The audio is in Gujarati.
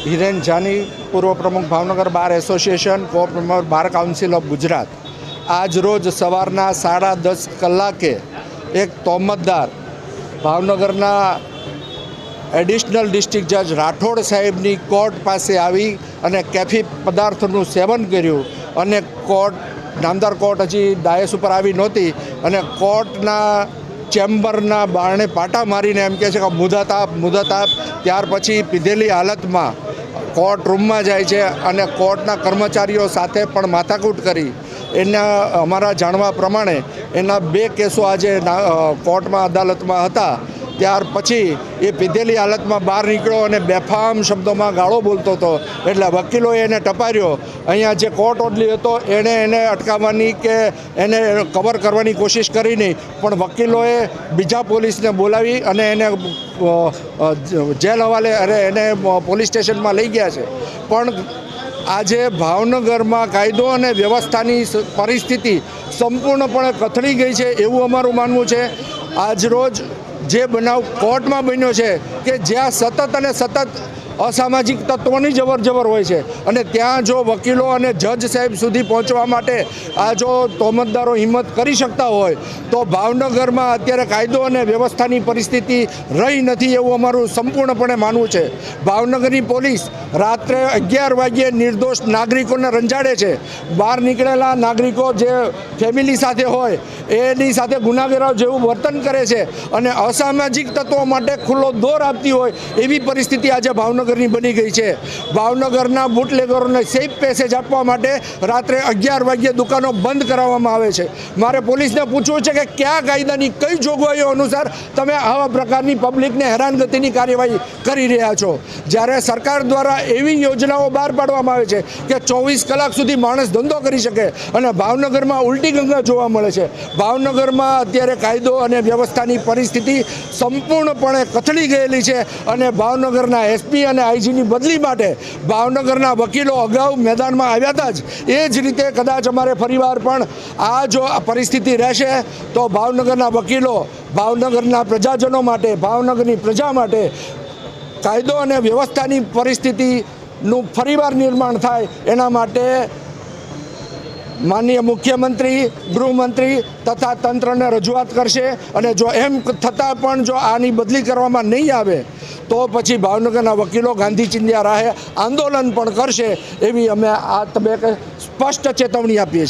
હિરેન જાની, પૂર્વ પ્રમુખ ભાવનગર બાર એસોસિએશન, કો-પ્રેમર બાર કાઉન્સિલ ઓફ ગુજરાત। આજ રોજ સવારના 10:30 કલાકે એક તોહમતદાર ભાવનગરના એડિશનલ ડિસ્ટ્રિક્ટ જજ રાઠોડ સાહેબની કોર્ટ પાસે આવી અને કેફી પદાર્થનું સેવન કર્યું અને નામદાર કોર્ટ હજી ડાયસ ઉપર આવી નહોતી અને કોર્ટના ચેમ્બરના બારણે પાટા મારીને એમ કહે છે કે મુદત આપ। ત્યાર પછી પીધેલી હાલતમાં કોર્ટ રૂમમાં જાય છે અને કોર્ટના કર્મચારીઓ સાથે પણ માથાકૂટ કરી। એના અમારા જાણવા પ્રમાણે એના 2 કેસો આજે કોર્ટમાં અદાલતમાં હતા। ત્યાર પછી એ પીધેલી હાલતમાં બહાર નીકળ્યો અને બેફામ શબ્દોમાં ગાળો બોલતો હતો, એટલે વકીલોએ એને ટપાર્યો। અહીંયા જે કોર્ટ ઓર્ડર હતો એને અટકાવવાની કે એને કવર કરવાની કોશિશ કરી નહીં, પણ વકીલોએ બીજા પોલીસને બોલાવી અને એને જેલ હવાલે એને પોલીસ સ્ટેશનમાં લઈ ગયા છે। પણ આજે ભાવનગરમાં કાયદો અને વ્યવસ્થાની પરિસ્થિતિ સંપૂર્ણપણે કથળી ગઈ છે એવું અમારું માનવું છે। આજરોજ જે બનાવ કોર્ટમાં બન્યો છે કે જ્યાં સતત અસામાજિક તત્વોની જબર હોય છે અને ત્યાં જો વકીલો અને જજ સાહેબ સુધી પહોંચવા માટે આ જો તોહમતદારો હિંમત કરી શકતા હોય તો ભાવનગરમાં અત્યારે કાયદો અને વ્યવસ્થાની પરિસ્થિતિ રહી નથી એવું અમારું સંપૂર્ણપણે માનવું છે। ભાવનગરની પોલીસ રાત્રે 11 વાગ્યે નિર્દોષ નાગરિકોને રંજાડે છે। બહાર નીકળેલા નાગરિકો જે ફેમિલી સાથે હોય એની સાથે ગુનાખોરો જેવું વર્તન કરે છે અને અસામાજિક તત્વો માટે ખુલ્લો દોર આપતી હોય એવી પરિસ્થિતિ આજે ભાવનગરની બની ગઈ છે। ભાવનગરના બુટલેગરોને સેફ પેસેજ આપવા માટે રાત્રે 11 વાગ્યે દુકાનો બંધ કરાવવામાં આવે છે। મારે પોલીસને પૂછવું છે કે કયા કાયદાની કઈ જોગવાઈઓ અનુસાર તમે આવા પ્રકારની પબ્લિકને હેરાનગતિની કાર્યવાહી કરી રહ્યા છો, જ્યારે સરકાર દ્વારા એવી યોજનાઓ બહાર પાડવામાં આવે છે કે 24 કલાક સુધી માણસ ધંધો કરી શકે અને ભાવનગરમાં ઉલટી ગંગા જોવા મળે છે। ભાવનગરમાં અત્યારે કાયદો અને વ્યવસ્થાની પરિસ્થિતિ સંપૂર્ણપણે કથળી ગયેલી છે અને ભાવનગરના એસપી અને આઈજીની બદલી માટે ભાવનગરના વકીલો અગાઉ મેદાનમાં આવ્યા હતા જ। એ જ રીતે કદાચ અમારે ફરીવાર પણ આ જો પરિસ્થિતિ રહેશે તો ભાવનગરના વકીલો ભાવનગરના પ્રજાજનો માટે, ભાવનગરની પ્રજા માટે કાયદો અને વ્યવસ્થાની પરિસ્થિતિનું ફરીવાર નિર્માણ થાય એના માટે માનનીય મુખ્યમંત્રી, ગૃહમંત્રી તથા તંત્રને રજૂઆત કરશે અને જો એમ થતાં પણ જો આની બદલી કરવામાં નહીં આવે તો પછી ભાવનગરના વકીલો ગાંધી ચિંધ્યા રાહે આંદોલન પણ કરશે એવી અમે આ તબક્કે સ્પષ્ટ ચેતવણી આપીએ છીએ।